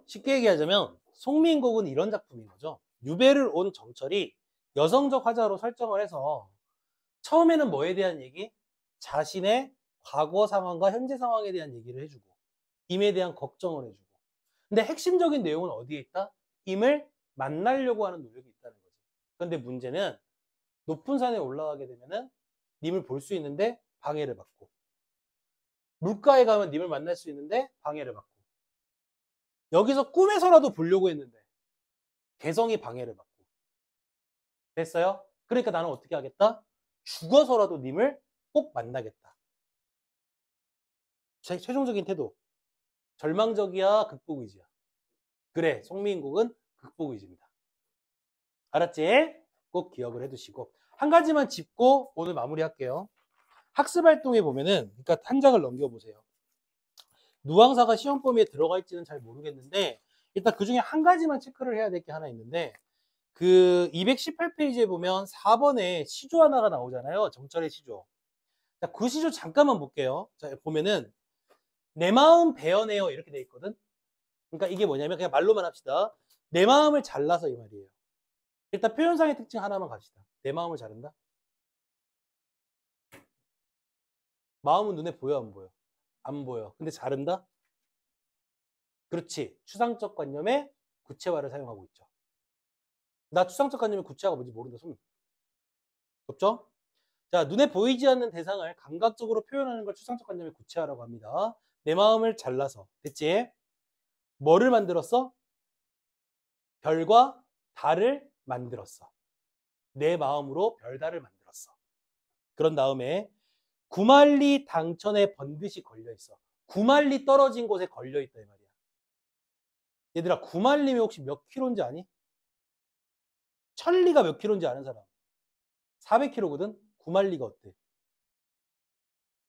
쉽게 얘기하자면 송민곡은 이런 작품인 거죠. 유배를 온 정철이 여성적 화자로 설정을 해서 처음에는 뭐에 대한 얘기? 자신의 과거 상황과 현재 상황에 대한 얘기를 해주고 임에 대한 걱정을 해주고, 근데 핵심적인 내용은 어디에 있다? 임을 만나려고 하는 노력이 있다는 거지. 그런데 문제는 높은 산에 올라가게 되면은 님을 볼 수 있는데 방해를 받고, 물가에 가면 님을 만날 수 있는데 방해를 받고, 여기서 꿈에서라도 보려고 했는데 개성이 방해를 받고. 됐어요? 그러니까 나는 어떻게 하겠다? 죽어서라도 님을 꼭 만나겠다. 최종적인 태도. 절망적이야, 극복의지야. 그래, 송민국은 극복의지입니다. 알았지? 꼭 기억을 해두시고. 한 가지만 짚고 오늘 마무리할게요. 학습활동에 보면은, 그러니까 한 장을 넘겨보세요. 누앙사가 시험 범위에 들어가 있지는 잘 모르겠는데, 일단 그 중에 한 가지만 체크를 해야 될 게 하나 있는데, 그 218페이지에 보면 4번에 시조 하나가 나오잖아요. 정철의 시조. 자, 그 시조 잠깐만 볼게요. 자, 보면은 내 마음 베어내요 이렇게 돼 있거든. 그러니까 이게 뭐냐면 그냥 말로만 합시다. 내 마음을 잘라서 이 말이에요. 일단 표현상의 특징 하나만 갑시다. 내 마음을 자른다. 마음은 눈에 보여 안 보여? 안 보여. 근데 자른다? 그렇지. 추상적 관념의 구체화를 사용하고 있죠. 나 추상적 관념의 구체화가 뭔지 모른다. 손. 없죠? 자, 눈에 보이지 않는 대상을 감각적으로 표현하는 걸 추상적 관념의 구체화라고 합니다. 내 마음을 잘라서. 됐지? 뭐를 만들었어? 별과 달을 만들었어. 내 마음으로 별달을 만들었어. 그런 다음에 구만리 당천에 번듯이 걸려있어. 구만리 떨어진 곳에 걸려있다 이 말이야. 얘들아, 구만리면 혹시 몇 킬로인지 아니? 천리가 몇 킬로인지 아는 사람? 400킬로거든? 구만리가 어때?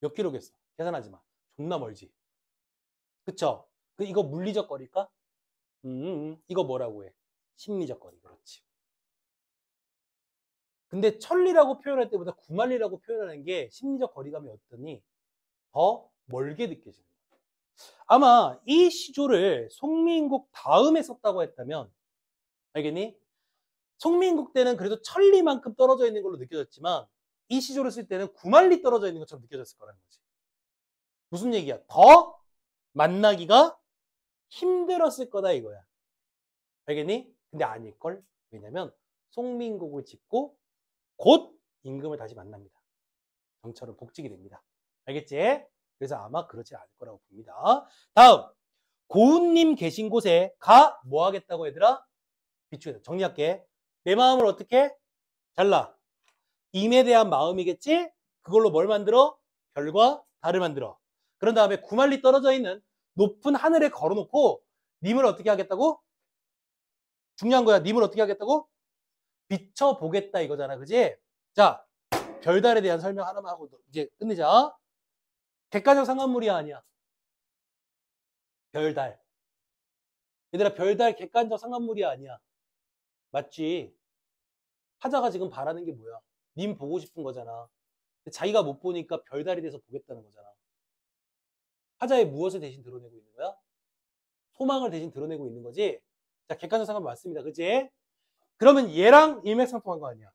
몇 킬로겠어? 계산하지 마. 존나 멀지. 그쵸? 이거 물리적 거리일까? 이거 뭐라고 해? 심리적 거리. 그렇지. 근데 천리라고 표현할 때보다 구만리라고 표현하는 게 심리적 거리감이 어떠니? 더 멀게 느껴지는 거야. 아마 이 시조를 송민국 다음에 썼다고 했다면, 알겠니? 송민국 때는 그래도 천리만큼 떨어져 있는 걸로 느껴졌지만 이 시조를 쓸 때는 구만리 떨어져 있는 것처럼 느껴졌을 거라는 거지. 무슨 얘기야? 더 만나기가 힘들었을 거다 이거야. 알겠니? 근데 아닐걸? 왜냐면 송민국을 짚고 곧 임금을 다시 만납니다. 정철은 복직이 됩니다. 알겠지? 그래서 아마 그렇지 않을 거라고 봅니다. 다음, 고운님 계신 곳에 가 뭐 하겠다고 얘들아? 비추겠다. 정리할게. 내 마음을 어떻게? 잘라. 임에 대한 마음이겠지? 그걸로 뭘 만들어? 별과 달을 만들어. 그런 다음에 구만리 떨어져 있는 높은 하늘에 걸어놓고 님을 어떻게 하겠다고? 중요한 거야. 님을 어떻게 하겠다고? 비춰보겠다 이거잖아. 그지? 자, 별달에 대한 설명 하나만 하고 이제 끝내자. 객관적 상관물이 아니야. 별달. 얘들아, 별달 객관적 상관물이 아니야. 맞지? 화자가 지금 바라는 게 뭐야? 님 보고 싶은 거잖아. 자기가 못 보니까 별달이 돼서 보겠다는 거잖아. 화자의 무엇을 대신 드러내고 있는 거야? 소망을 대신 드러내고 있는 거지? 자, 객관적 상관 맞습니다. 그치? 그러면 얘랑 일맥상통한 거 아니야.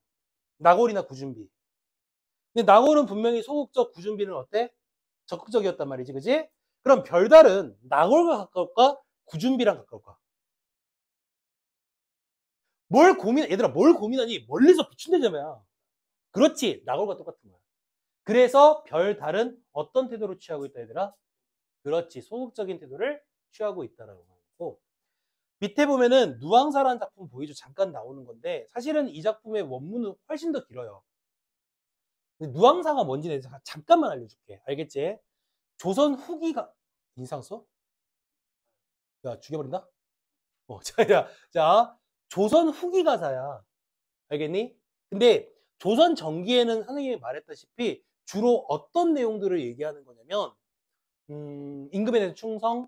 나골이나 구준비. 근데 나골은 분명히 소극적, 구준비는 어때? 적극적이었단 말이지. 그치? 그럼 별달은 나골과 가까울까? 구준비랑 가까울까? 얘들아, 뭘 고민하니? 멀리서 비춘대잖아. 그렇지. 나골과 똑같은 거야. 그래서 별달은 어떤 태도를 취하고 있다, 얘들아? 그렇지. 소극적인 태도를 취하고 있다라고 하고. 밑에 보면은 누앙사라는 작품 보이죠? 잠깐 나오는 건데 사실은 이 작품의 원문은 훨씬 더 길어요. 근데 누앙사가 뭔지 내가 잠깐만 알려줄게. 알겠지? 조선 후기가 인상 써? 야, 죽여버린다? 자, 조선 후기 가사야. 알겠니? 근데 조선 전기에는 선생님이 말했다시피 주로 어떤 내용들을 얘기하는 거냐면 임금에 대한 충성,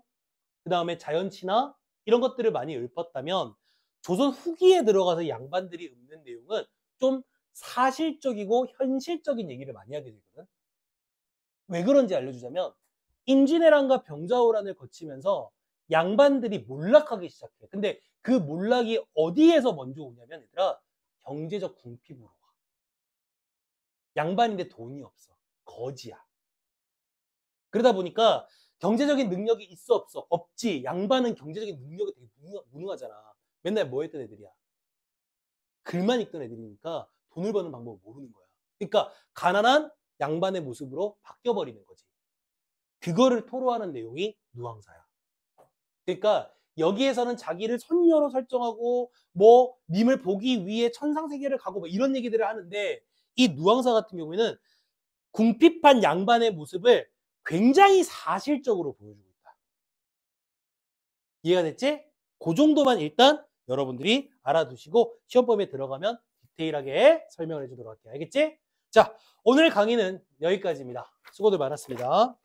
그 다음에 자연친화 이런 것들을 많이 읊었다면 조선 후기에 들어가서 양반들이 읊는 내용은 좀 사실적이고 현실적인 얘기를 많이 하게 되거든. 왜 그런지 알려주자면 임진왜란과 병자호란을 거치면서 양반들이 몰락하기 시작해. 근데 그 몰락이 어디에서 먼저 오냐면 얘들아 경제적 궁핍으로 와. 양반인데 돈이 없어. 거지야. 그러다 보니까 경제적인 능력이 있어 없어? 없지. 양반은 경제적인 능력이 되게 무능하잖아. 맨날 뭐 했던 애들이야? 글만 읽던 애들이니까 돈을 버는 방법을 모르는 거야. 그러니까 가난한 양반의 모습으로 바뀌어버리는 거지. 그거를 토로하는 내용이 누앙사야. 그러니까 여기에서는 자기를 선녀로 설정하고 뭐 님을 보기 위해 천상세계를 가고 뭐 이런 얘기들을 하는데 이 누앙사 같은 경우에는 궁핍한 양반의 모습을 굉장히 사실적으로 보여주고 있다. 이해가 됐지? 그 정도만 일단 여러분들이 알아두시고 시험범위에 들어가면 디테일하게 설명을 해주도록 할게요. 알겠지? 자, 오늘 강의는 여기까지입니다. 수고들 많았습니다.